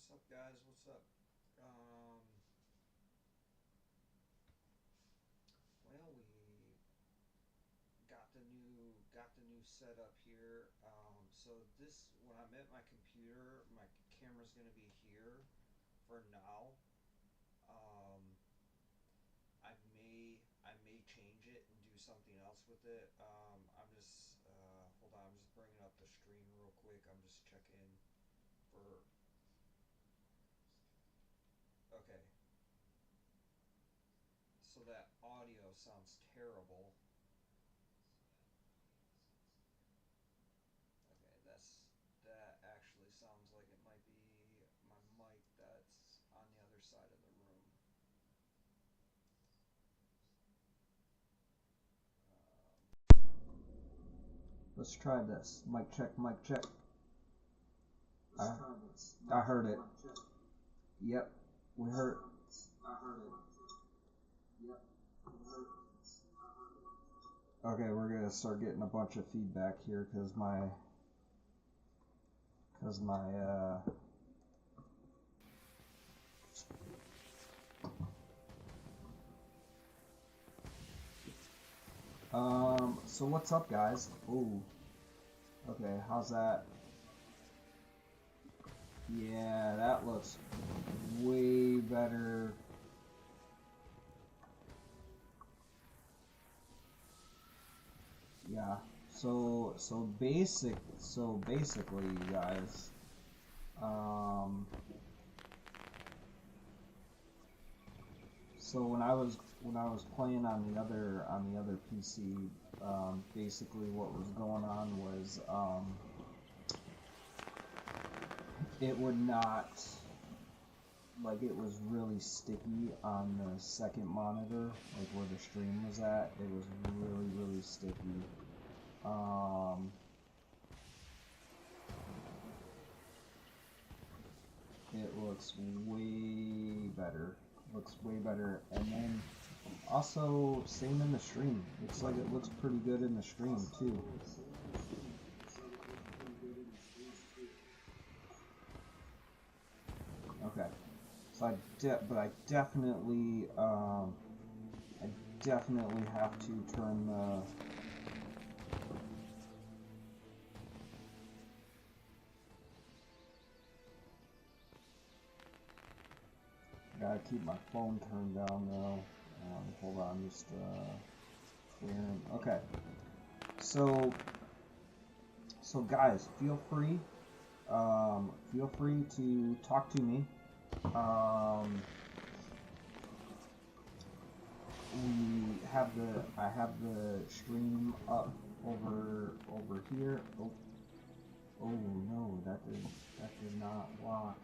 What's up, guys? What's up? Um, well, we got the new setup here. So this when I'm at my computer, my camera's gonna be here for now. Um, I may change it and do something else with it. I'm just hold on. I'm just bringing up the screen real quick. I'm just checking for okay. So that audio sounds terrible. Okay, that actually sounds like it might be my mic that's on the other side of the room. Let's try this. Mic check, mic check. I, I heard it. Yep, we heard. Okay, we're gonna start getting a bunch of feedback here because my. So what's up, guys? Ooh. Okay, how's that? Yeah, that looks way better. Yeah. So basically, you guys, um, so when I was playing on the other PC, basically what was going on was it would not like it was really sticky on the second monitor, like where the stream was at. It was really sticky. Um, it looks way better. Looks way better, and then also same in the stream. Looks like it looks pretty good in the stream too. Okay, so but I definitely have to turn the. Gotta keep my phone turned down though. Hold on, just clearing. Okay, so guys, feel free to talk to me. Um, I have the stream up over here. Oh no, that did not lock.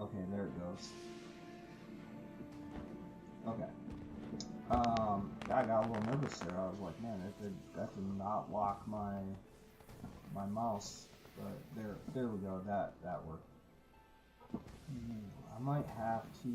Okay, there it goes. Okay. I got a little nervous there. I was like, man, that did not lock my mouse. But there we go. That worked. I might have to.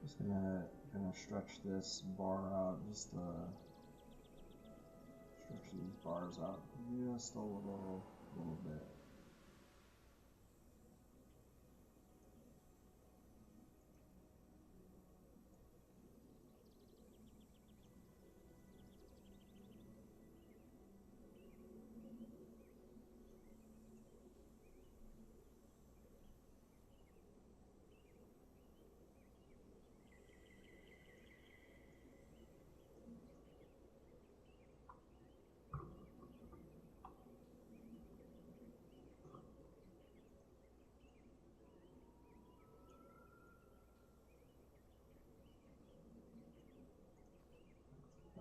Just gonna stretch this bar out, just stretch these bars out just a little bit.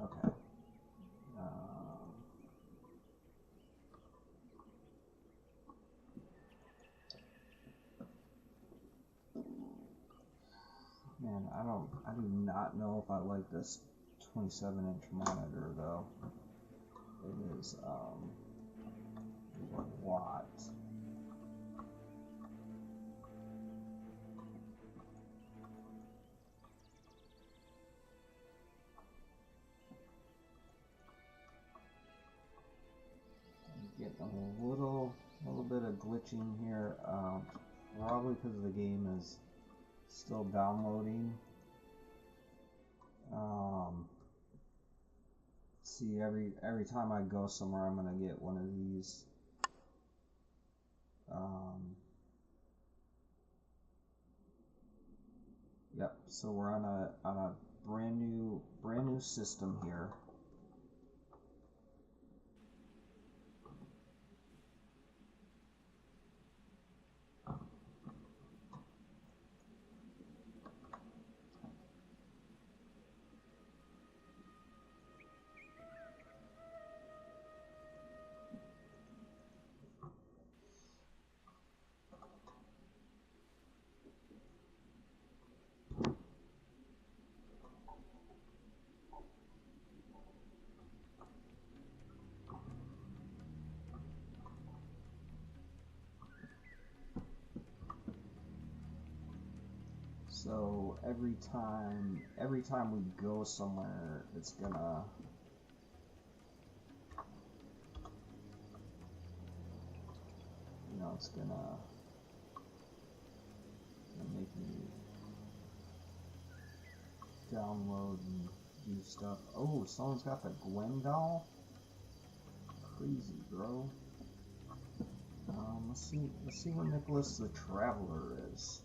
Okay. Man, I do not know if I like this 27-inch monitor though. It is a lot. Getting a little bit of glitching here, probably because the game is still downloading. See, every time I go somewhere, I'm gonna get one of these. Yep. So we're on a brand new system here. So every time we go somewhere, it's gonna it's gonna make me download and do stuff. Oh, someone's got the Gwen doll. Crazy, bro. Let's see where Nicholas the Traveler is.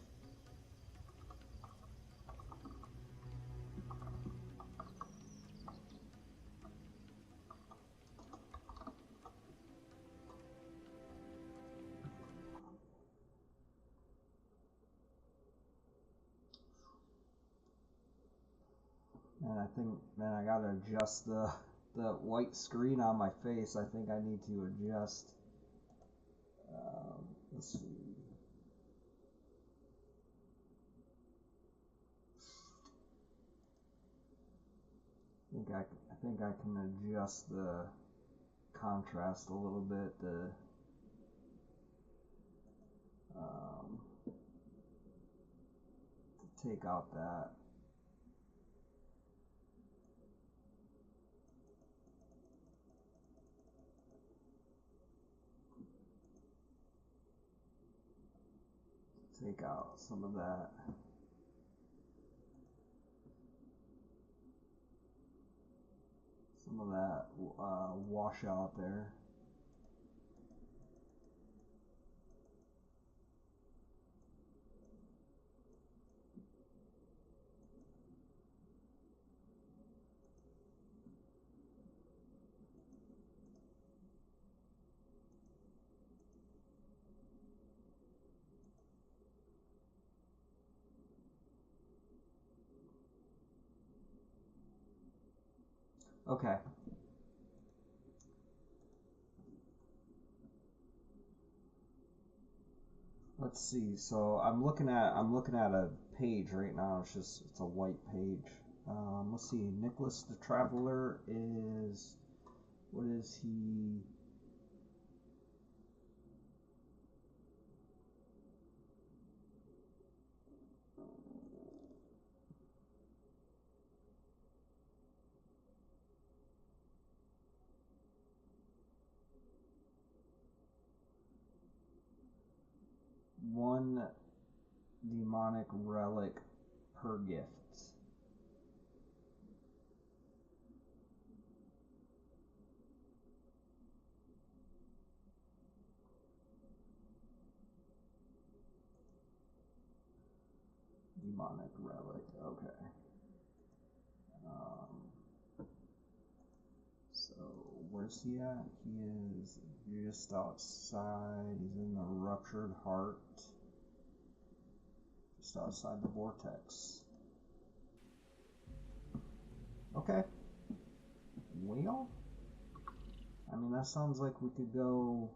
And I think, man, I gotta adjust the white screen on my face. I think I need to adjust. Let's see. I think I can adjust the contrast a little bit to take out that. Take out some of that. Some of that washout there. Okay. Let's see. So I'm looking at a page right now. It's a white page. Let's see. Nicholas the Traveler is, what is he? One demonic relic per gift. Demonic relic, okay. So where's he at? He is just outside. He's in the ruptured heart. Just outside the vortex. Okay. whale? I mean, that sounds like we could go,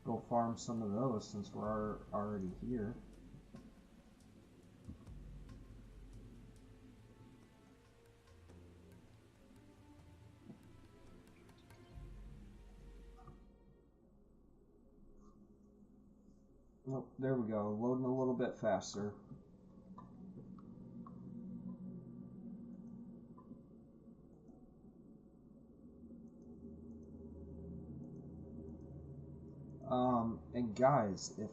go farm some of those since we're already here. Oh, there we go. Loading a little bit faster. And guys, if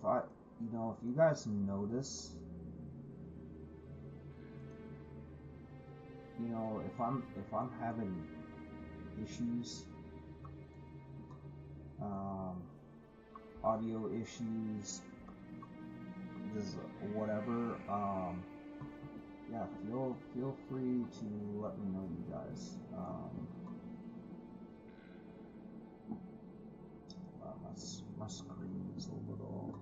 you guys notice, if I'm having issues, audio issues, just whatever, yeah, feel free to let me know, you guys. My screen is a little.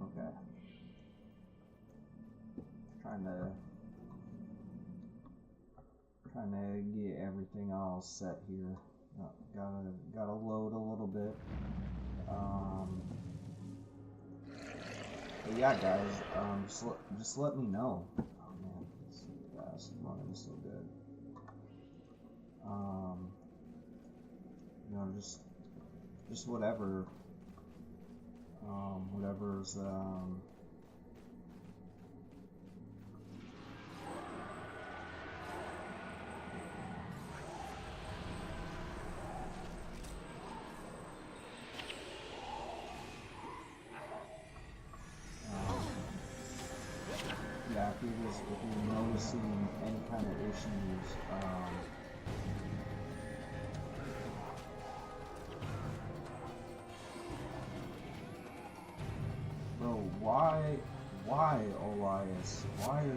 Okay. Trying to get everything all set here. Gotta load a little bit. But yeah, guys, just let me know. Oh man, it's so fast. Running so good. Just whatever. Whatever's yeah, if you're noticing any kind of issues, bro, why, Elias? Why are you?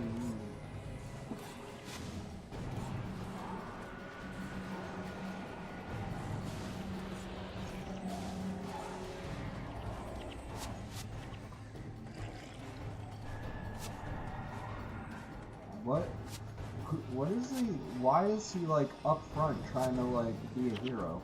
What is he? Why is he like up front trying to like be a hero?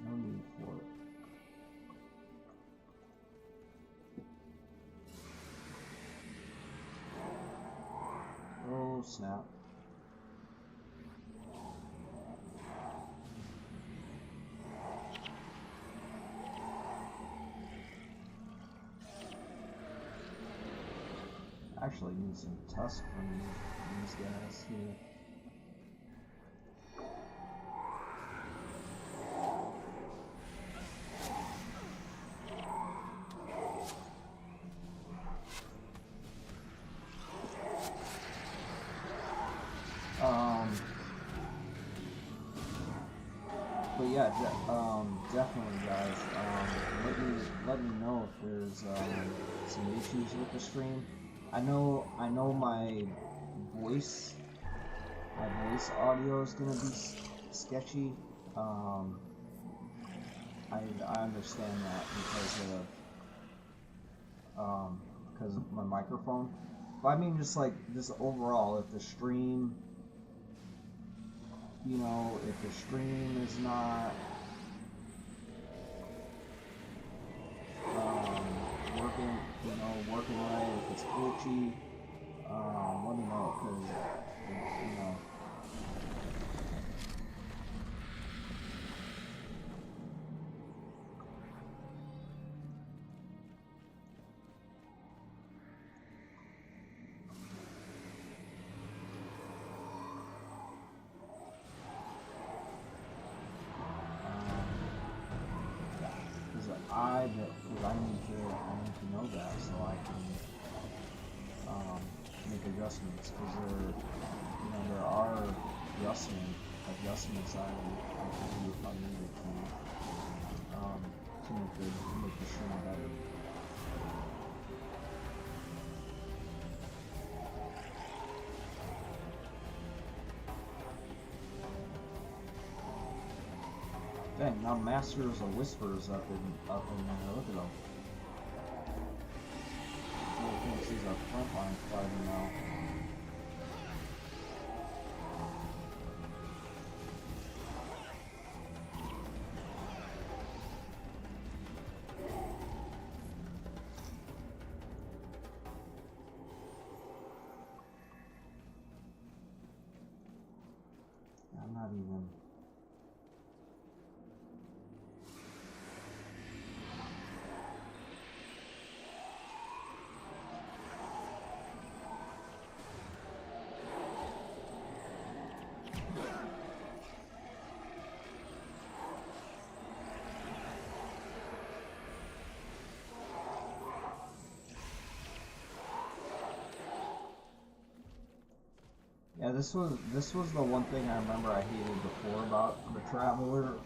No need for it. Oh snap. Actually need some tusk from these guys here. But yeah, definitely, guys. Let me know if there's some issues with the stream. I know my voice audio is gonna be sketchy. I understand that because of my microphone. But I mean, just like, just overall, if the stream, you know, if the stream is not working, you know, working right, if it's glitchy, let me know, because, you know. Because I need to know that so I can make adjustments. Because there are adjustments I can do if I needed to make the stream better. Dang, now Masters of Whispers up in there. Look at them. I think he's a frontline fighter now. I'm not even. Yeah, this was the one thing I remember I hated before about the Traveler.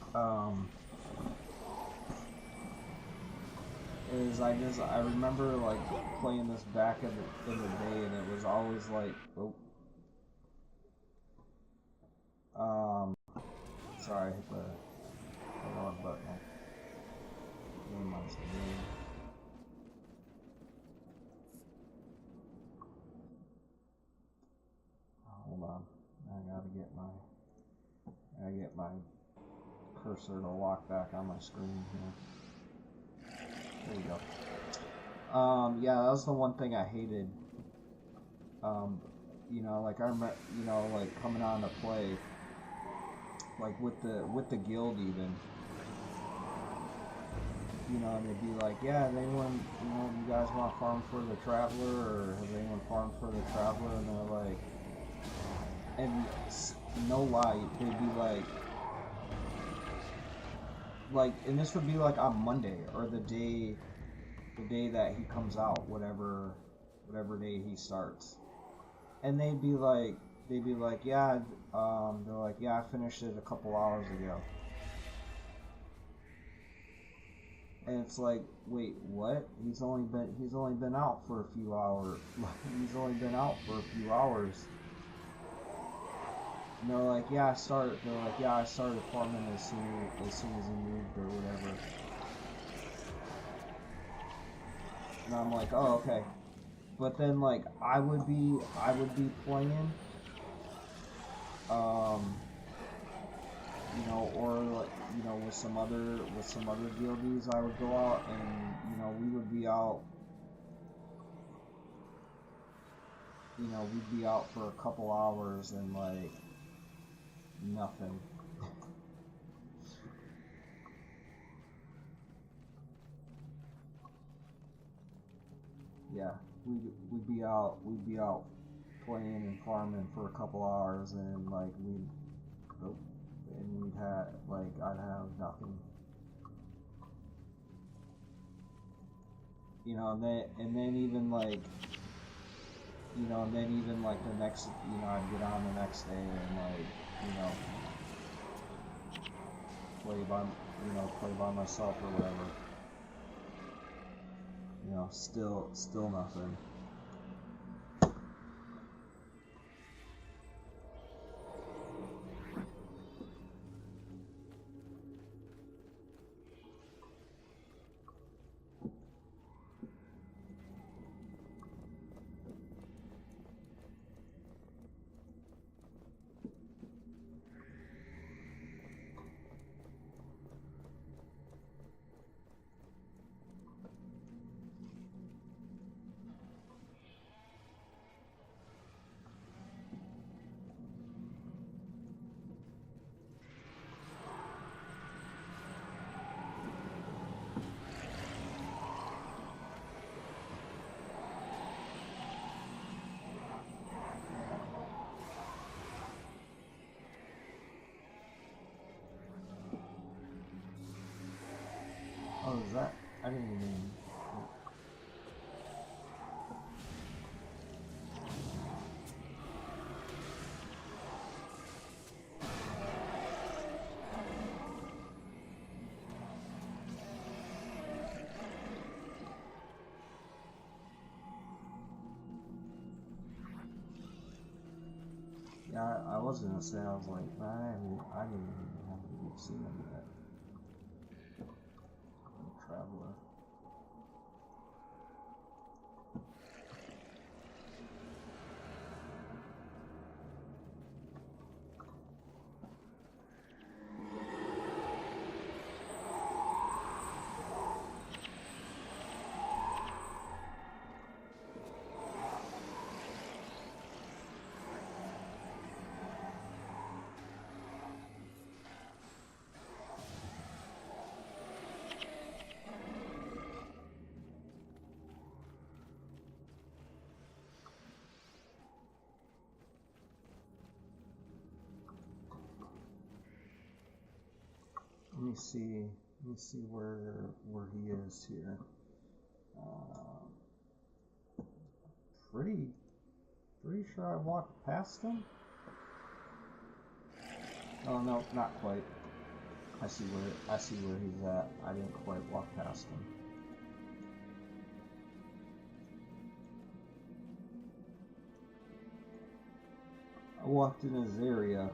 Is I remember like playing this back in the day, and it was always like, sorry, I hit the wrong button. Minimize the game. Hold on, I gotta get my cursor to lock back on my screen here. There you go. Yeah, that was the one thing I hated. You know, like I remember, you know, like coming on to play, like with the guild even. You know, and they'd be like, yeah, has anyone, you know, you guys want to farm for the Traveler, or has anyone farmed for the Traveler? And they're like, and no lie, they'd be like, and this would be like on Monday or the day that he comes out, whatever day he starts, and they'd be like, yeah, they're like, yeah, I finished it a couple hours ago, and it's like, wait, what? He's only been out for a few hours. He's only been out for a few hours. And they're like, yeah, I started farming as soon as he moved or whatever. And I'm like, oh, okay. But then like I would be playing, you know, or like, you know, with some other guildies, I would go out and, you know, we would be out. You know, we'd be out for a couple hours and like nothing. Yeah, we'd be out playing and farming for a couple hours, and like I'd have nothing. You know, and then even like, you know, and then even like the next, you know, I'd get on the next day and like, you know, play by myself or whatever. You know, still nothing. I didn't even. Yeah, I was gonna say, I was like, I didn't even have to see them yet. Traveler. Let me see where he is here. Pretty sure I walked past him. Oh no, not quite. I see where he's at. I didn't quite walk past him. I walked in his area.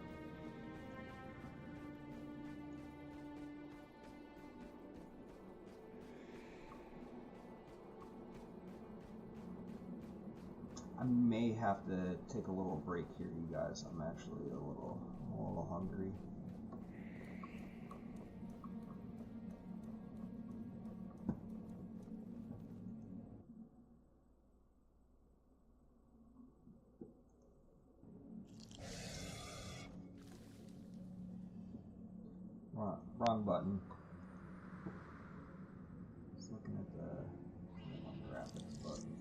I may have to take a little break here, you guys. I'm actually a little hungry. Wrong button. Just looking at the graphics button.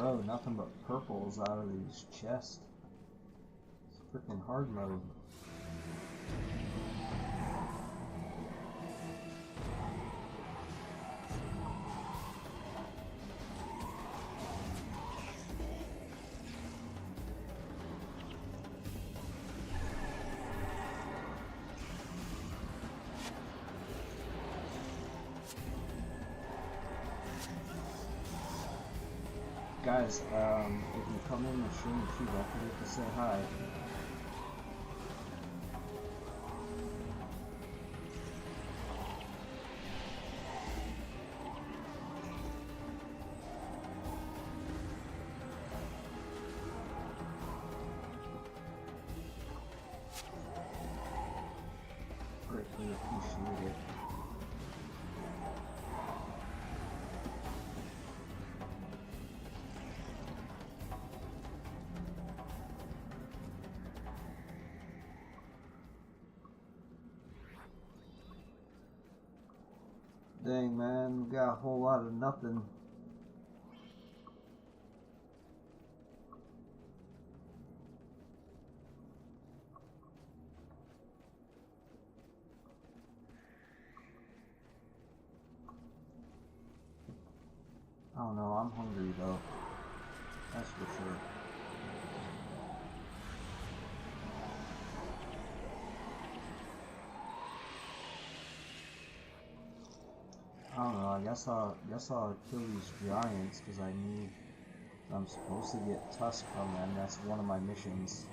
Bro, nothing but purples out of these chests. It's freaking hard mode. Guys, if you come in the stream too, don't forget to say hi. Greatly appreciate it. Dang, man, we got a whole lot of nothing. I don't know, I'm hungry though. That's for sure. I don't know, I guess I'll kill these giants because I'm supposed to get tusk from them. That's one of my missions.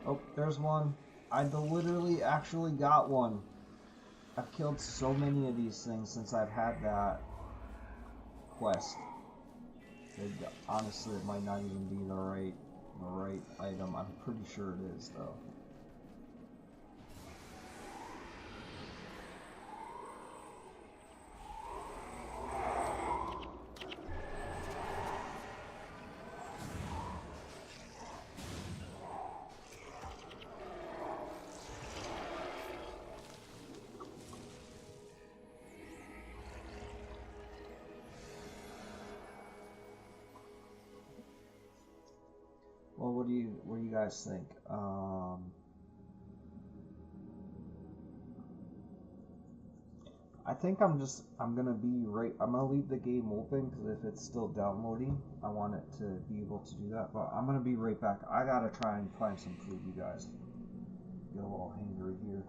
Oh, there's one. I literally actually got one. I've killed so many of these things since I've had that quest. Honestly, it might not even be the right item. I'm pretty sure it is though. Well, what do you guys think? I think I'm gonna leave the game open because if it's still downloading, I want it to be able to do that. But I'm gonna be right back. I gotta try and find some food, you guys. Get a little hangry here.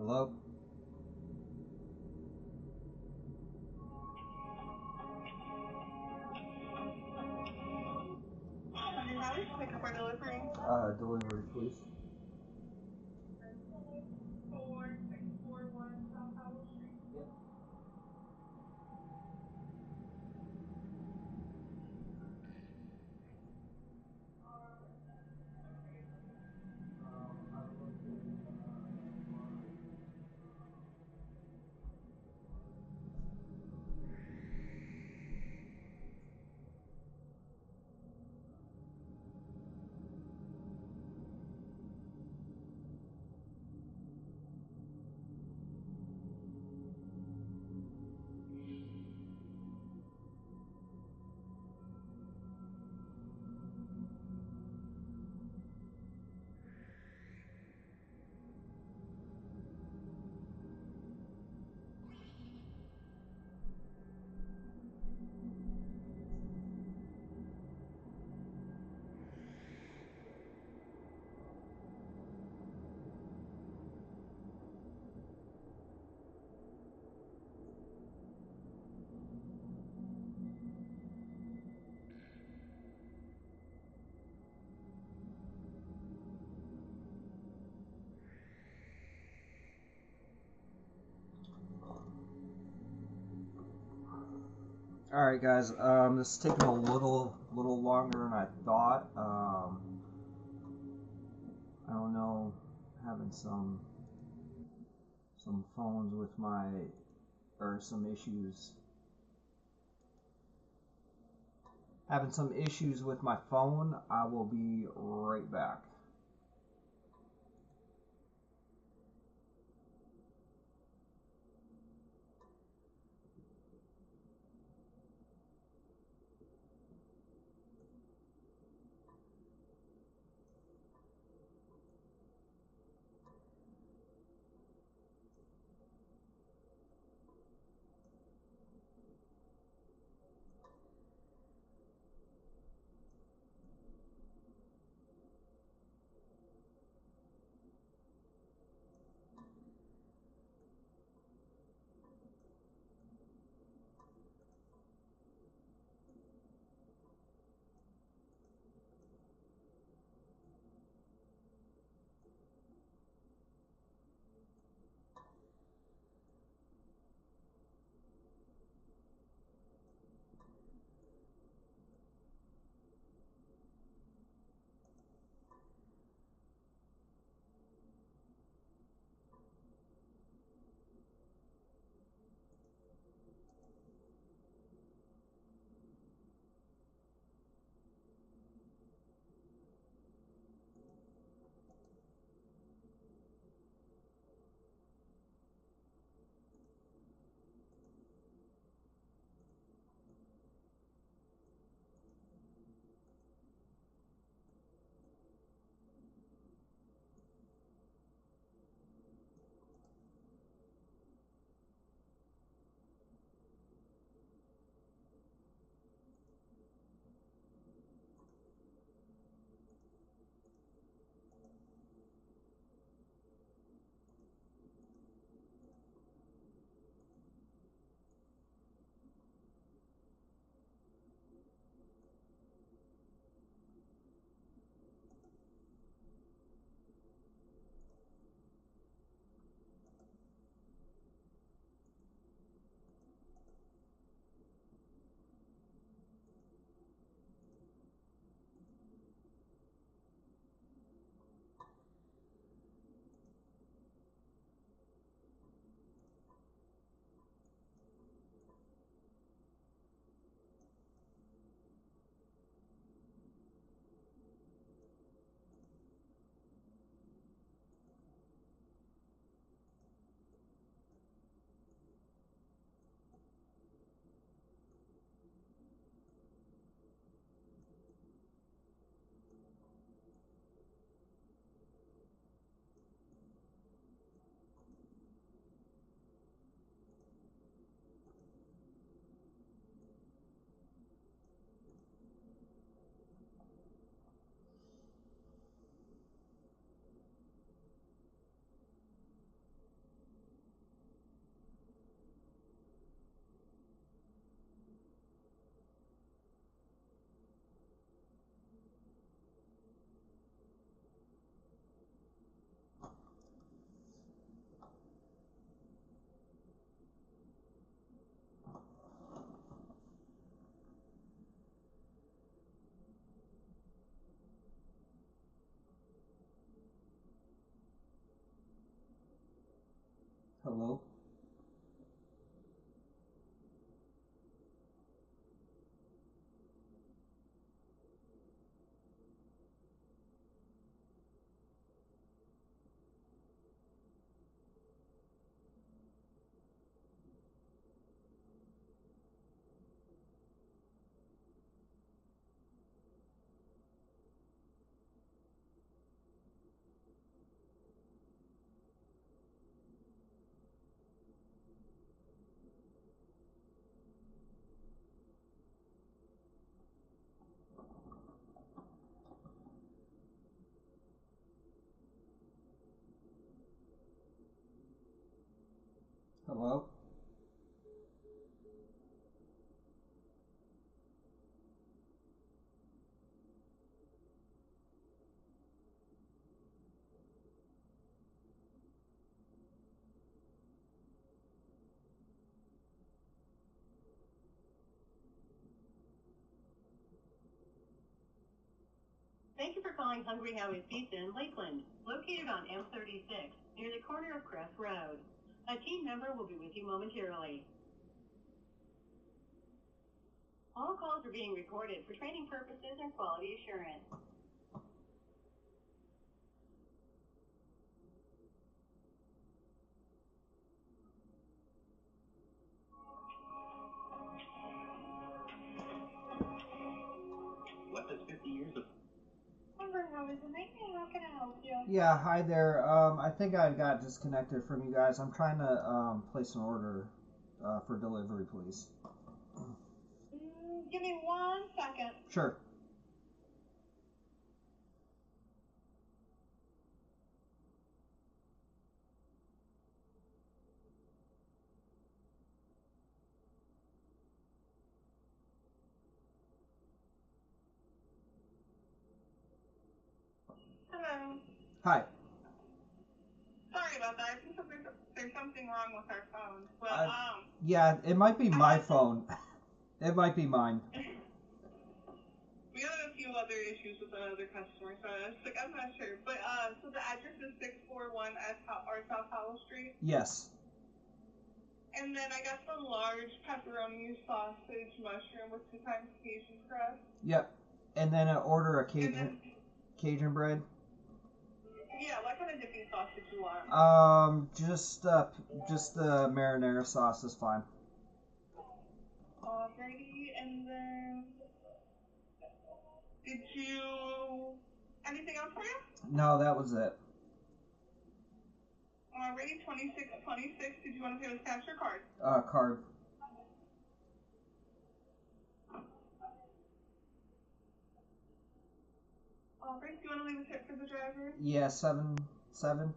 Hello? Pick up our delivery. Delivery, please. Yep. All right, guys. This is taking a little longer than I thought. I don't know, having some phones with my or some issues. Having some issues with my phone. I will be right back. Hello? Hello? Thank you for calling Hungry Howie's Pizza in Lakeland, located on M36, near the corner of Crest Road. A team member will be with you momentarily. All calls are being recorded for training purposes and quality assurance. What does 50 years of Hungry Howie's in Lakeland? How can I help you? Yeah, hi there. I think I got disconnected from you guys. I'm trying to place an order for delivery, please. Give me 1 second. Sure. Hello. Hi. Sorry about that. I think there's something wrong with our phone. But Yeah, it might be my phone. It might be mine. we got a few other issues with another customer, so I was like, I'm not sure. But so the address is 641 South Howell Street. Yes. And then I got the large pepperoni sausage mushroom with 2 times Cajun crust. Yep. And then order a Cajun bread. Yeah, what kind of dipping sauce did you want? Just the marinara sauce is fine. Alrighty, and then did you anything else for you? No, that was it. Alrighty, 2626. Did you want to pay with cash or card? Card. Alright, do you want to leave a tip for the driver? Yeah, 7. Okay.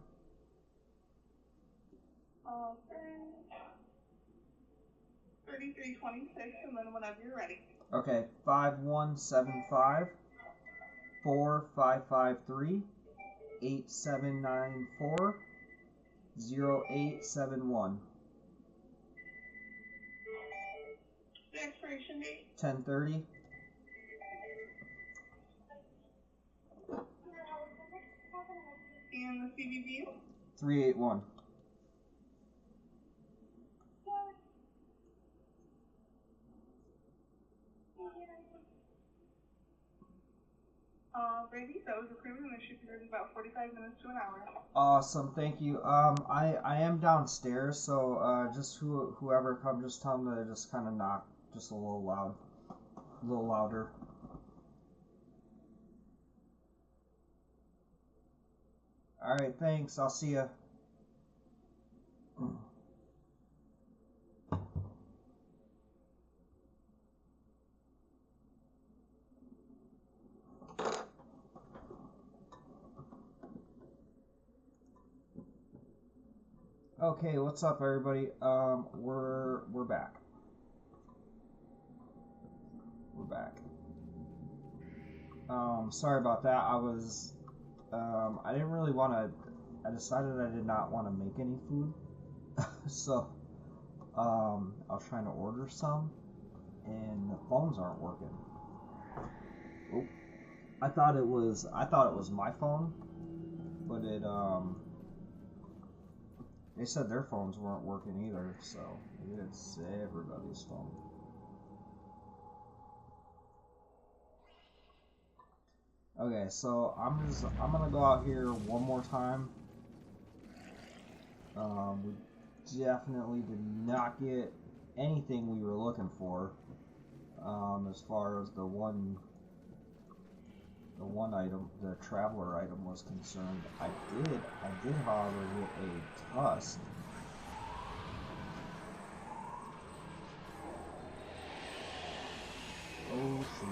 3326, and then whenever you're ready. Okay, 5175 4553 8794 0871. The expiration date? 1030. And the CVV? 381. Alrighty, that was approved, and it should be ready about 45 minutes to an hour. Awesome, thank you. I am downstairs, so just whoever comes, just tell them to just kind of knock just a little louder. All right, thanks. I'll see ya. Okay, what's up, everybody? We're back. We're back. Sorry about that. I didn't really want to. I decided I did not want to make any food, so I was trying to order some, and the phones aren't working. Oh, I thought it was my phone, but They said their phones weren't working either, so maybe it's everybody's phone. Okay, so I'm gonna go out here one more time. We definitely did not get anything we were looking for. As far as the one item, the traveler item was concerned. I did however get a tusk. Oh shoot.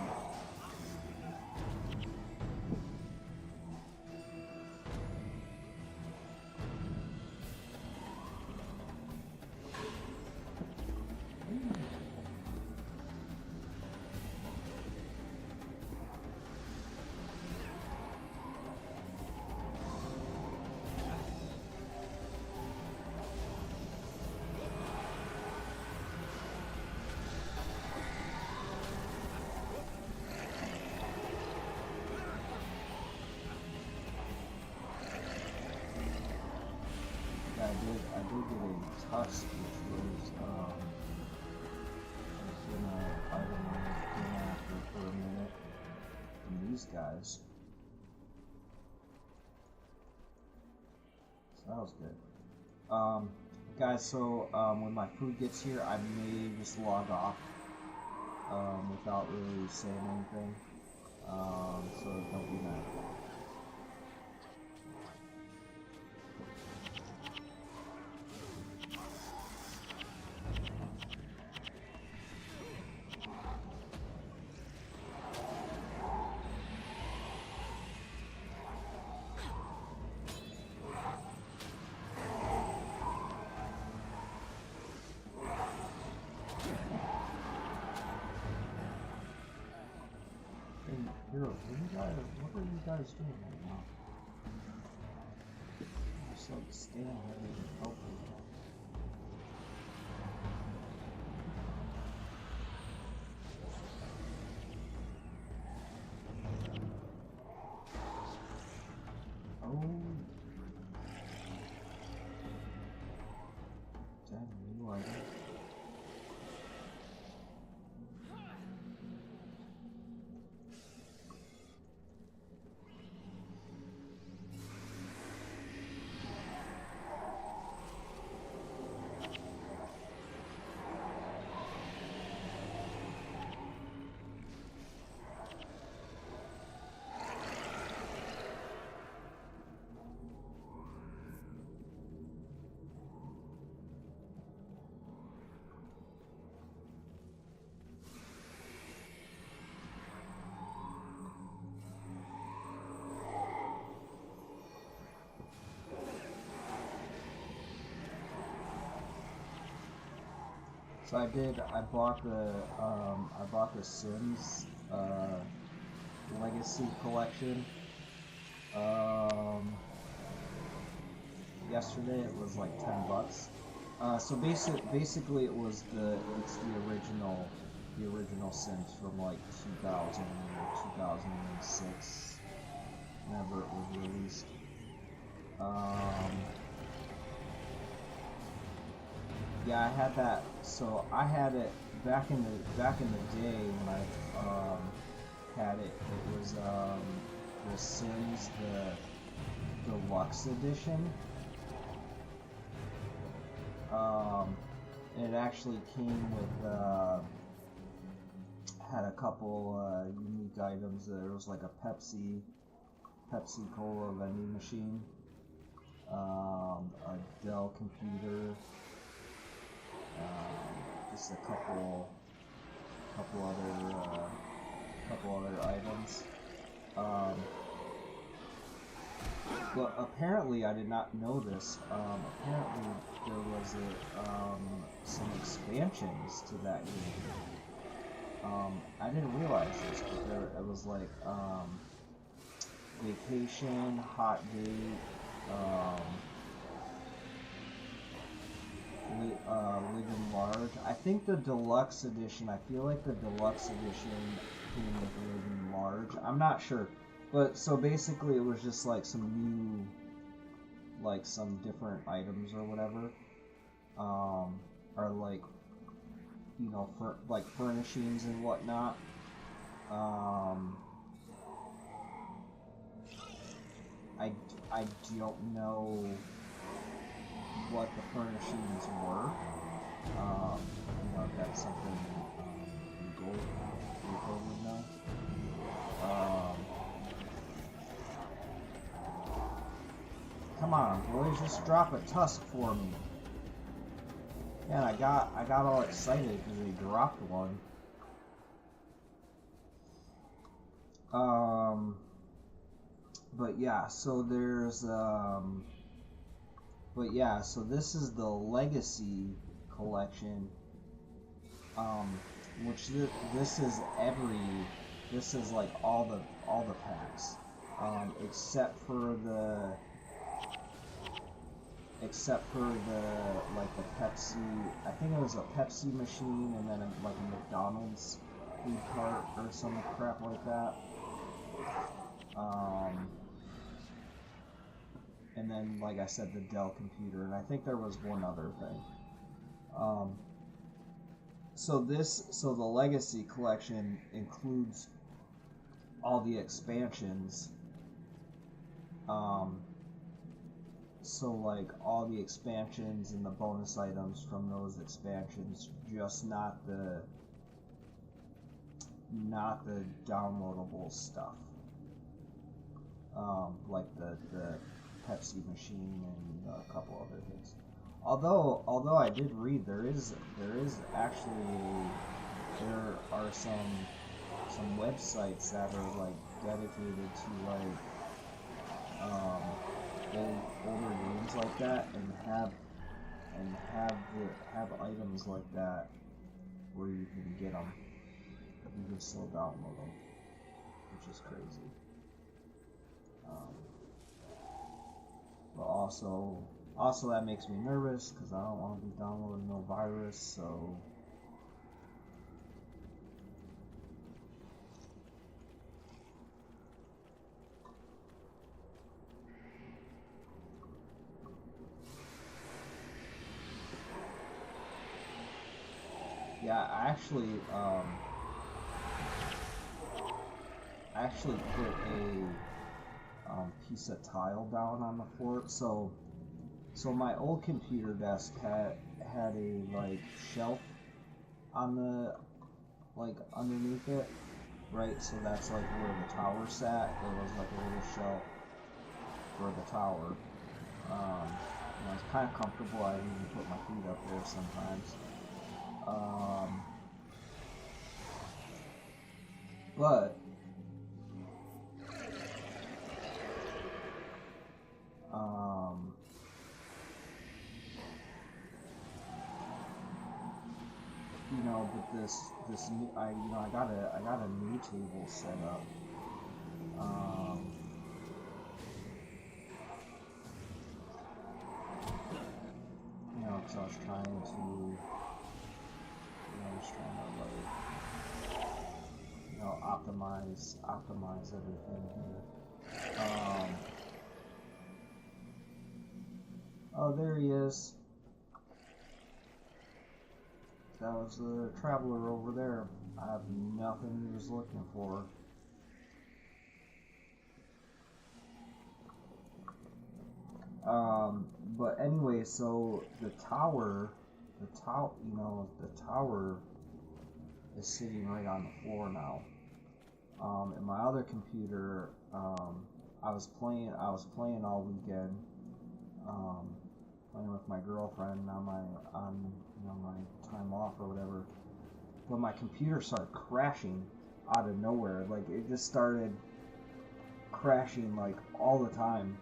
I did get a tusk, which was gonna item I was going after for a minute from these guys. So that was good. Guys, so when my food gets here, I may just log off without really saying anything. So don't be mad. What are you guys doing right now? Just like standing there and helping. Oh. Damn, you are there. So I bought the Sims Legacy Collection. Yesterday it was like $10. So basically it's the original Sims from like 2000 or 2006, whenever it was released. Yeah, I had that. So I had it back in the day when I had it. It was the Sims the Deluxe Edition. It actually came with had a couple unique items. There was like a Pepsi Cola vending machine, a Dell computer. Just a couple other items. But apparently, I did not know this. Apparently, there was some expansions to that game. I didn't realize this, but it was like Vacation, Hot Date, Living Large. I think the Deluxe Edition, I feel like the Deluxe Edition came with Living Large. I'm not sure. But, so basically it was just like some new, like some different items or whatever, or like, you know, for like furnishings and whatnot. I don't know what the furnishings were. You know, if that's something Google would know. Come on, boys, just drop a tusk for me. Man, I got all excited because they dropped one. But yeah, so there's but yeah, so this is the Legacy collection, which this is like all the packs, except for the like the Pepsi. I think it was a Pepsi machine, and then like a McDonald's food cart or some crap like that. And then, like I said, the Dell computer, and I think there was one other thing. So the Legacy collection includes all the expansions. So like all the expansions and the bonus items from those expansions, just not the downloadable stuff. Like the Pepsi machine and a couple other things. Although I did read there are some websites that are like dedicated to like older games like that, and have items like that where you can get them. You can still download them, which is crazy. But also that makes me nervous because I don't want to be downloading no virus, so yeah, I actually put a piece of tile down on the fort. So my old computer desk had a like shelf on the like underneath it, right? So that's like where the tower sat. There was like a little shelf for the tower. And I was kind of comfortable. I even put my feet up there sometimes. But you know, but this new, I got a new table set up. You know, because I was trying to, like, you know, optimize everything here. Oh, there he is. That was the traveler over there. I have nothing he was looking for. But anyway, so the tower is sitting right on the floor now. In my other computer, I was playing all weekend, playing with my girlfriend on my time off or whatever. But my computer started crashing out of nowhere. Like, it just started crashing like all the time.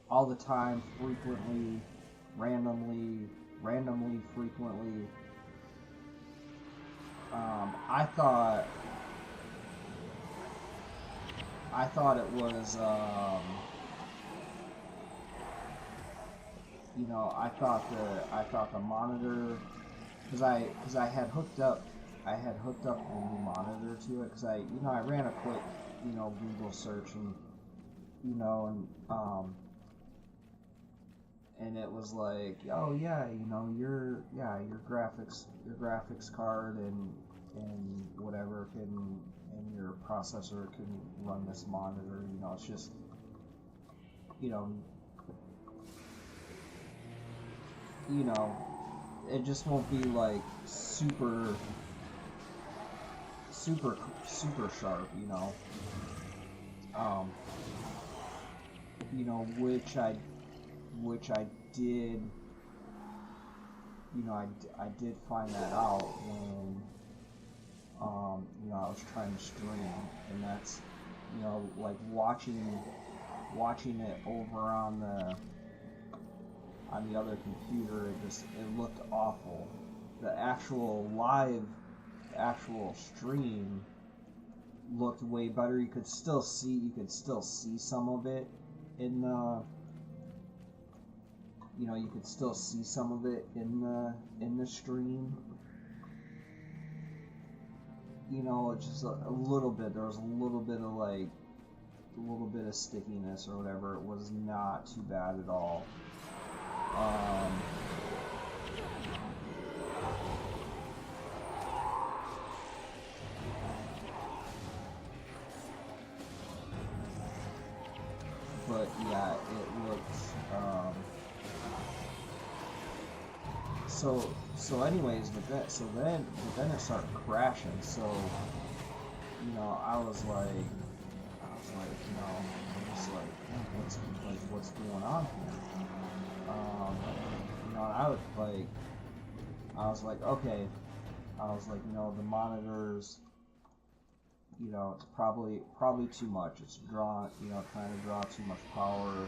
All the time, frequently, randomly, frequently. I thought it was, you know, I thought the monitor, because I had hooked up the new monitor to it, because I ran a quick, Google search, and you know, and it was like, oh yeah, you know, your graphics card and whatever can, and your processor can run this monitor. You know, it's just, you know, it just won't be like super sharp, you know. You know, which I did, you know, I did find that out when, you know, I was trying to stream, and that's, you know, like watching it over on the other computer, it looked awful. The actual stream looked way better. You could still see some of it in the, you know, you could still see some of it in the stream. You know, just a little bit. There was a little bit of like a little bit of stickiness or whatever. It was not too bad at all. But yeah, it looked, so anyways, but then it started crashing. So, you know, I was like, you know, I'm just like, what's going on here? You know, and I was like, okay, you know, the monitors, you know, it's probably too much. It's trying to draw too much power.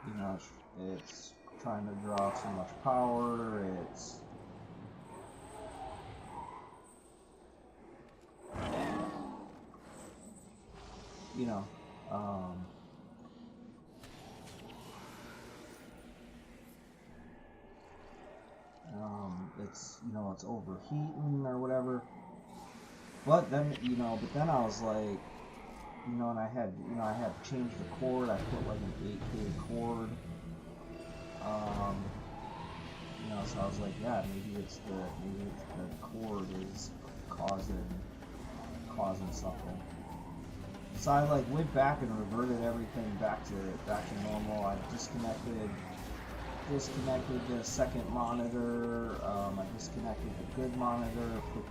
You know, it's trying to draw too much power. It's, you know, it's, you know, it's overheating or whatever. But then, you know, I was like, you know, and I had to change the cord. I put like an 8K cord. You know, so I was like, yeah, maybe it's the cord is causing something. So I like went back and reverted everything back to normal. I disconnected the second monitor. I disconnected the good monitor. Put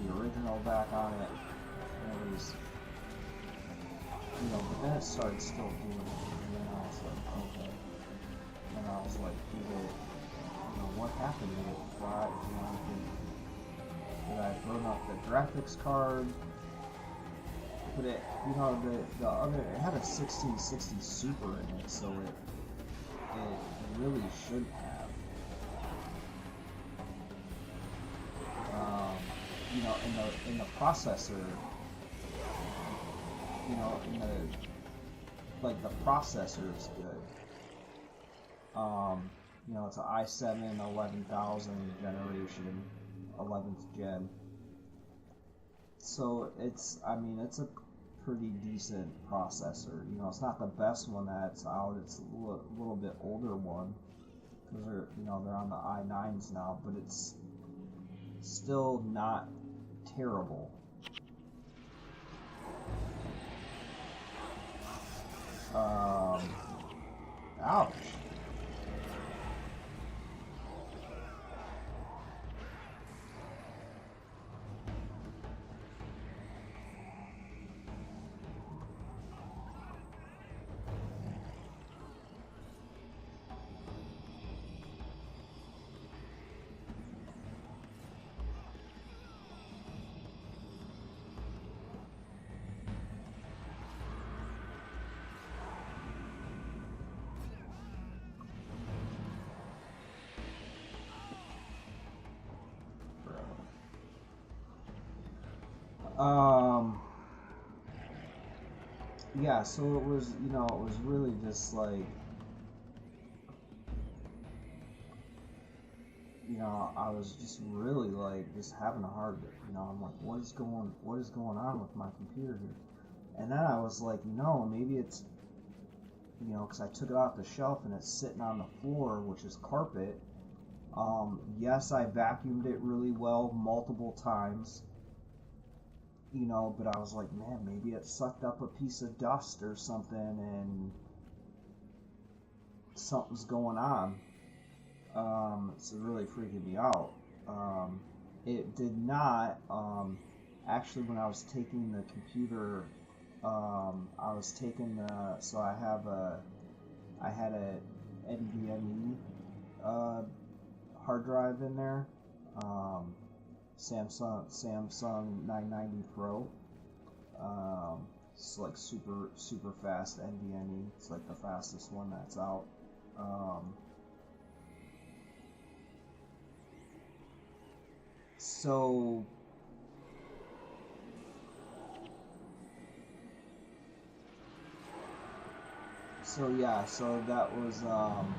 the original back on it. And it was, you know, but then it started still doing it. And then I was like, okay. And I was like, you know, what happened to it? Why, you know, did I burn up the graphics card? But it, you know, the other, it had a 1660 Super in it, so it really should have. You know, in the processor, you know, the processor is good. You know, it's an i7 11000 generation, 11th gen. So it's, I mean, it's a pretty decent processor. You know, it's not the best one that's out. It's a little bit older one because they're, you know, they're on the i9s now, but it's still not terrible. Ouch. Yeah, so it was, you know, it was really just like, know, I was just really like just having a hard, you know, I'm like, what is going on with my computer here? And then I was like, you know, maybe it's, you know, because I took it off the shelf and it's sitting on the floor, which is carpet. Yes, I vacuumed it really well multiple times, you know, but I was like, man, maybe it sucked up a piece of dust or something and something's going on. It's really freaking me out. It did not. Actually, when I was taking the computer, I was taking the. So I had a NVMe hard drive in there. Samsung 990 Pro. It's like super fast NVMe. It's like the fastest one that's out. So yeah, so that was man,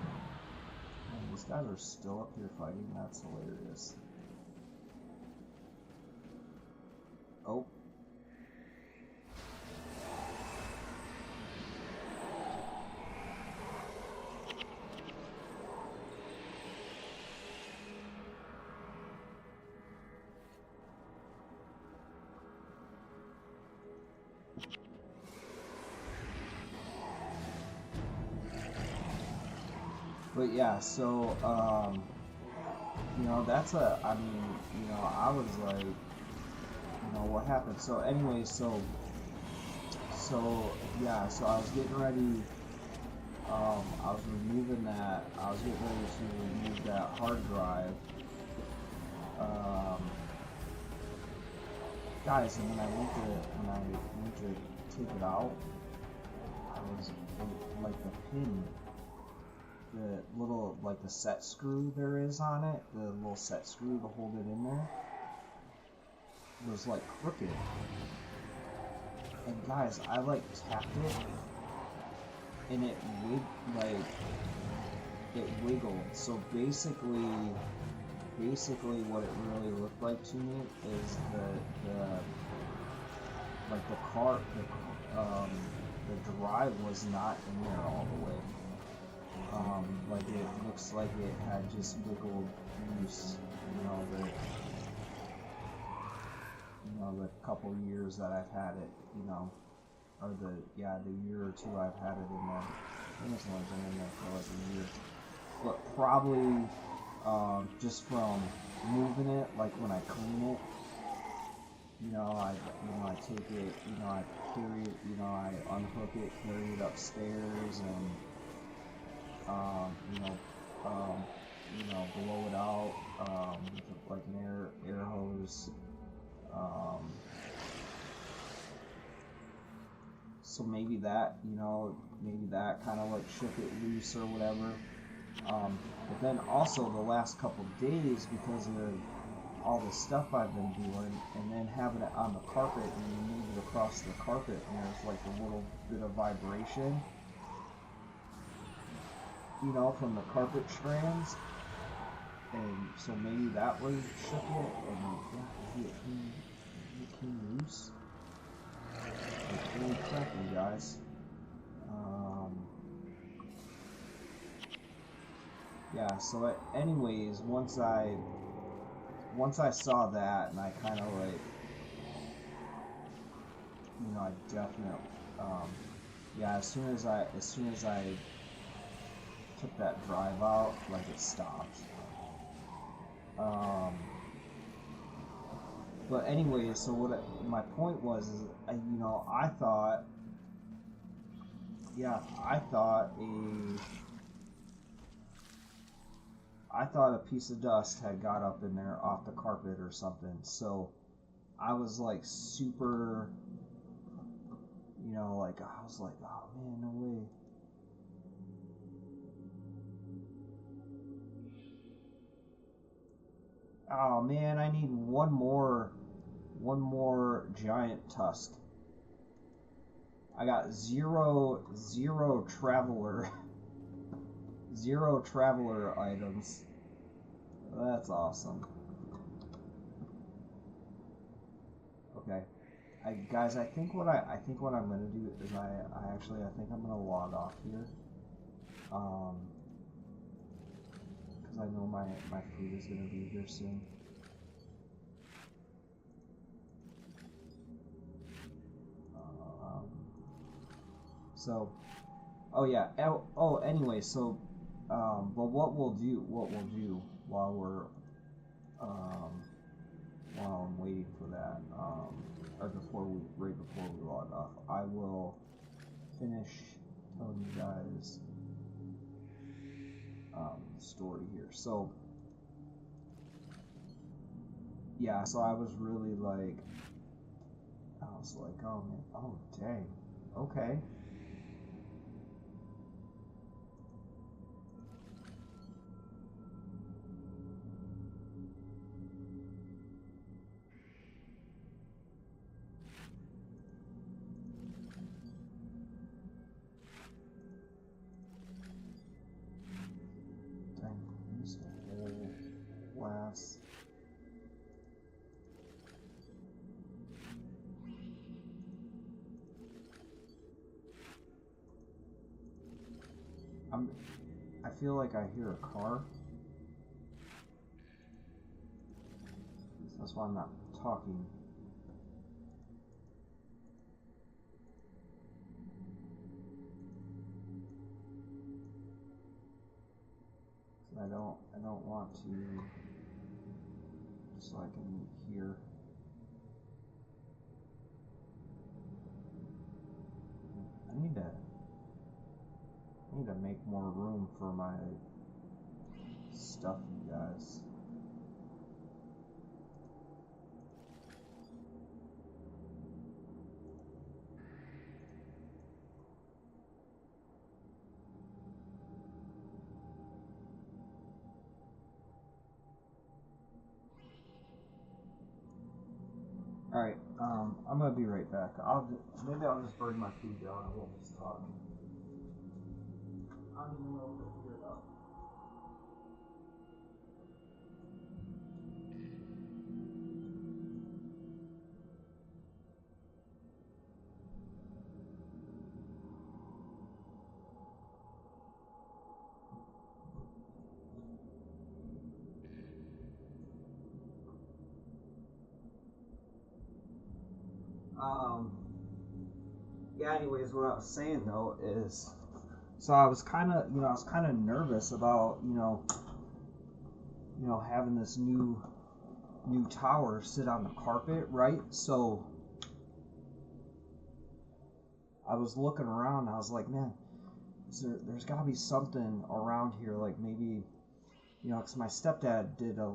these guys are still up here fighting. That's hilarious. Oh. But yeah, so you know, that's I mean, you know, I was like, you know, what happened? So anyway, so yeah, so I was getting ready. I was removing that. I was getting ready to remove that hard drive. Guys, and when I went to take it out, I was like the pin, the little like the set screw there is on it, the little set screw to hold it in there, was like crooked. And guys, I like tapped it, and it wiggled. So basically what it really looked like to me is the drive was not in there all the way. Like it looks like it had just wiggled loose, the couple years that I've had it, or the year or two I've had it in there. I think it's only been in there for like a year. But probably just from moving it, like when I clean it, I take it, I carry it, I unhook it, carry it upstairs, and blow it out with like an air hose. So maybe that kind of like shook it loose or whatever. But then also the last couple days, because of all the stuff I've been doing, and then having it on the carpet, and you move it across the carpet, and there's like a little bit of vibration, from the carpet strands, and so maybe that was shook it, and it came loose. It's really crappy, guys. Yeah, so anyways, once I saw that, and I kind of like, I definitely, as soon as I took that drive out, like, it stopped. But anyway, so my point was, is, I thought a piece of dust had got up in there off the carpet or something. So I was like super, I was like, oh man, no way. Oh man, I need one more giant tusk. I got zero traveler items. That's awesome. Okay. Guys, I think what I'm gonna do is I think I'm gonna log off here. Because I know my food is gonna be here soon. So, oh yeah. Anyway, so, but what we'll do while we're while I'm waiting for that, or right before we log off, I will finish telling you guys the story here. So, yeah, so I was really like, oh man, oh dang, okay. Dang, this whole last. I feel like I hear a car. That's why I'm not talking. I don't want to, just so I can hear. I need to make more room for my stuff, you guys. Alright, I'm gonna be right back. Maybe I'll just bring my food down and we'll just talk. I don't even know if I figured it out. Yeah, anyways, what I was saying though is, so I was kind of nervous about, having this new tower sit on the carpet, right? So I was looking around, I was like, man, there's got to be something around here, like maybe, because my stepdad did he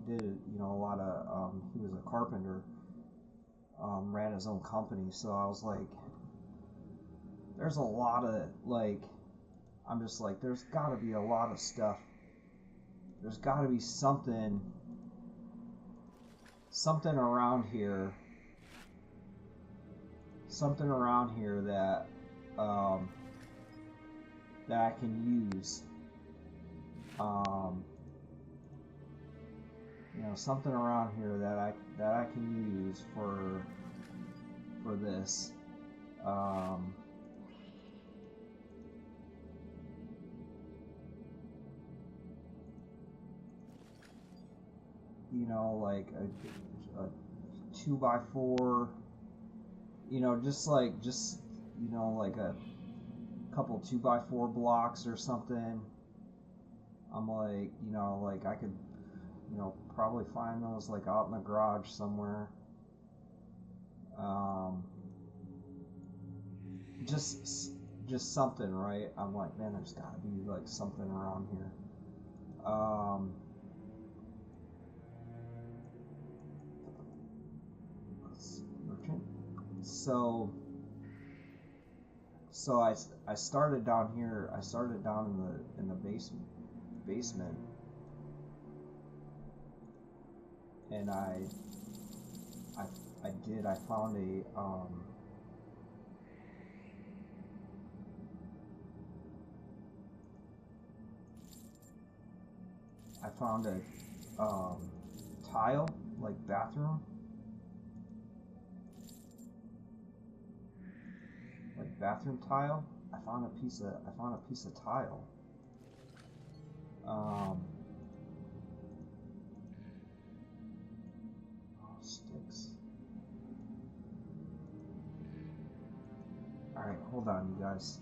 did a lot of, he was a carpenter, ran his own company, so I was like, there's a lot of, like, I'm just like, there's got to be a lot of stuff. There's got to be something around here. Something around here that that I can use. Something around here that I can use for this. Like a 2x4, just like a couple 2x4 blocks or something. I'm like, like I could, probably find those like out in the garage somewhere. Just something, right? I'm like, man, there's got to be like something around here. So I started down here. I started down in the basement, and I found a I found a tile, like bathroom, tile. I found a piece of tile. Sticks. All right, hold on, you guys.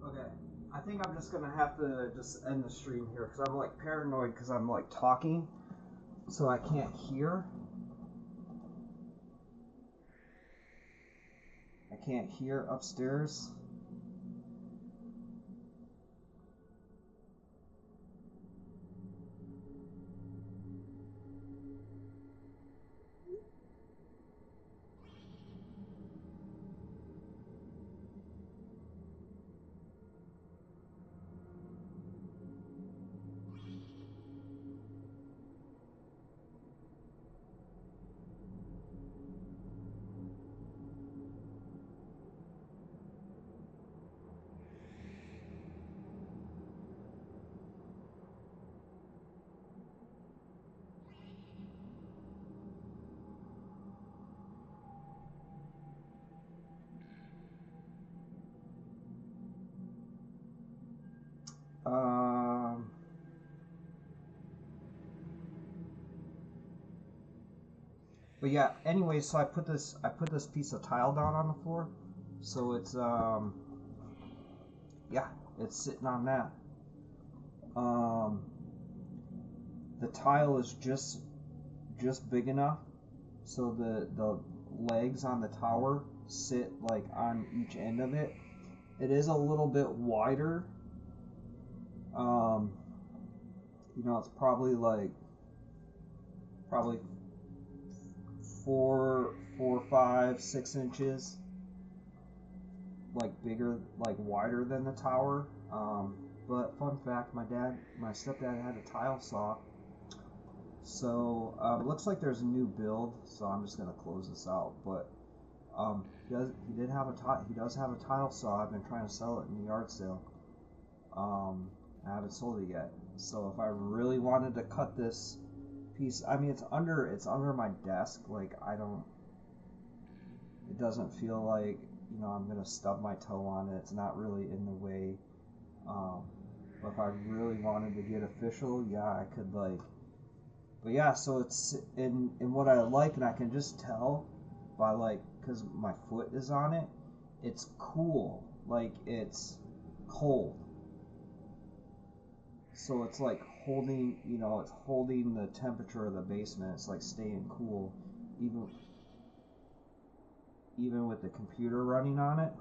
Okay, I think I'm just gonna have to just end the stream here because I'm like paranoid because I'm like talking, so I can't hear. I can't hear upstairs. But yeah, anyway, so I put this piece of tile down on the floor, so it's yeah, it's sitting on that. The tile is just big enough so the legs on the tower sit like on each end of it. It is a little bit wider. You know, it's probably 4, 5, 6 inches, like bigger, like wider than the tower. But fun fact, my stepdad had a tile saw. So looks like there's a new build. So I'm just gonna close this out. But he does have a tile saw. I've been trying to sell it in the yard sale. I haven't sold it yet. So if I really wanted to cut this piece, I mean, it's under my desk. Like it doesn't feel like, you know, I'm gonna stub my toe on it. It's not really in the way. But if I really wanted to get official, yeah, I could like. But yeah, so it's in what I like, and I can just tell by like, because my foot is on it, it's cool. Like it's cold. So it's like holding, you know, it's holding the temperature of the basement. It's like staying cool, even with the computer running on it.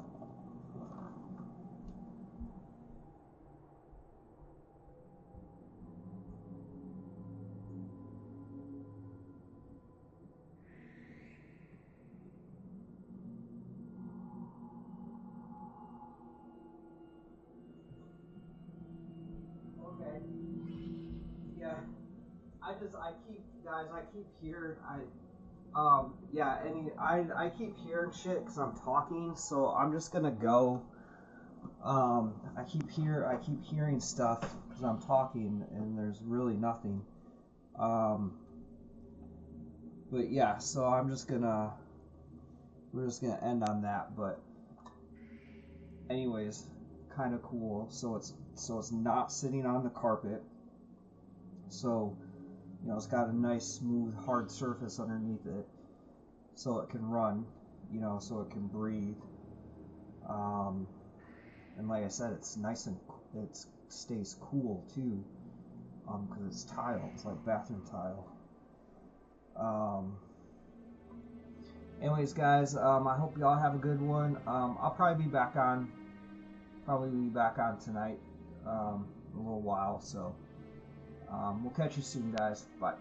Okay. Yeah. I keep hearing, I keep hearing shit because I'm talking, so I'm just gonna go. I keep hearing stuff because I'm talking, and there's really nothing. But yeah, so we're just gonna end on that. But anyways, kind of cool. So it's not sitting on the carpet. So, you know, it's got a nice, smooth, hard surface underneath it, so it can run, you know, so it can breathe. And like I said, it's nice and it stays cool too, because it's tile. It's like bathroom tile. Anyways, guys, I hope y'all have a good one. I'll probably be back on Probably be back on tonight, a little while. So we'll catch you soon, guys. Bye.